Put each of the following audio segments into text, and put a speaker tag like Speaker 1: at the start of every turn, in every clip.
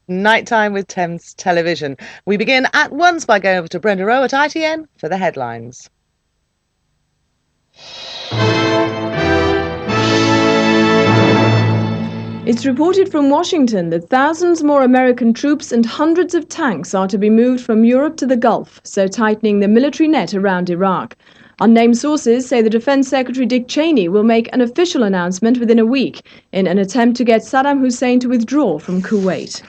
Speaker 1: Nighttime with Thames Television. We begin at once by going over to Brenda Rowe at ITN for the headlines.
Speaker 2: It's reported from Washington that thousands more American troops and hundreds of tanks are to be moved from Europe to the Gulf, so tightening the military net around Iraq. Unnamed sources say the Defense Secretary Dick Cheney will make an official announcement within a week in an attempt to get Saddam Hussein to withdraw from Kuwait.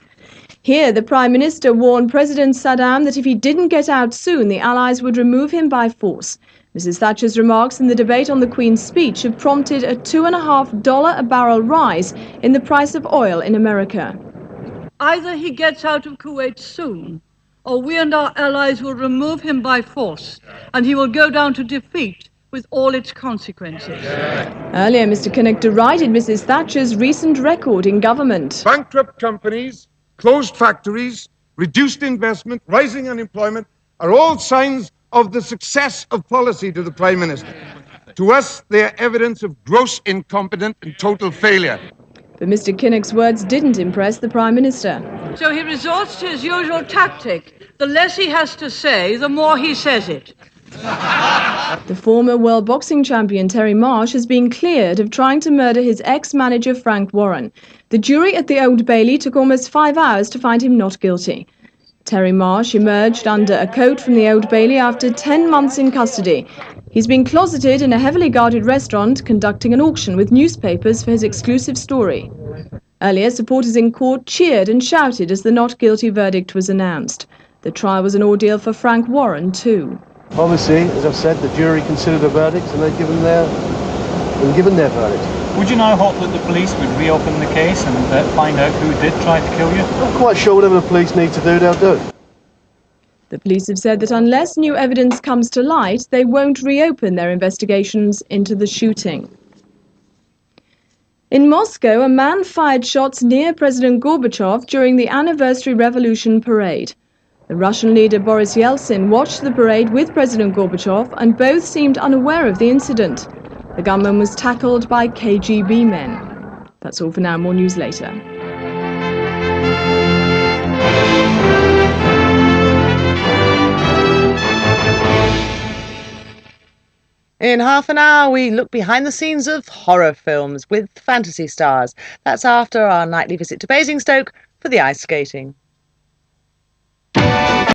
Speaker 2: Here, the Prime Minister warned President Saddam that if he didn't get out soon, the Allies would remove him by force. Mrs. Thatcher's remarks in the debate on the Queen's speech have prompted a $2.50 a barrel rise in the price of oil in America.
Speaker 3: Either he gets out of Kuwait soon, or we and our allies will remove him by force, and he will go down to defeat with all its consequences.
Speaker 2: Earlier, Mr. Kinnock derided Mrs. Thatcher's recent record in government.
Speaker 4: Bankrupt companies, closed factories, reduced investment, rising unemployment are all signs of the success of policy to the Prime Minister. To us, they are evidence of gross incompetence and total failure.
Speaker 2: But Mr. Kinnock's words didn't impress the Prime Minister.
Speaker 3: So he resorts to his usual tactic. The less he has to say, the more he says it.
Speaker 2: The former world boxing champion Terry Marsh has been cleared of trying to murder his ex-manager Frank Warren. The jury at the Old Bailey took almost 5 hours to find him not guilty. Terry Marsh emerged under a coat from the Old Bailey after 10 months in custody. He's been closeted in a heavily guarded restaurant conducting an auction with newspapers for his exclusive story. Earlier, supporters in court cheered and shouted as the not guilty verdict was announced. The trial was an ordeal for Frank Warren too.
Speaker 5: Obviously, as I've said, the jury considered the verdict and they've given their verdict.
Speaker 6: Would you now hope that the police would reopen the case and find out who did try to kill you?
Speaker 5: I'm quite sure whatever the police need to do, they'll do.
Speaker 2: The police have said that unless new evidence comes to light, they won't reopen their investigations into the shooting. In Moscow, a man fired shots near President Gorbachev during the anniversary revolution parade. The Russian leader Boris Yeltsin watched the parade with President Gorbachev, and both seemed unaware of the incident. The gunman was tackled by KGB men. That's all for now. More news later.
Speaker 1: In half an hour, we look behind the scenes of horror films with fantasy stars. That's after our nightly visit to Basingstoke for the ice skating.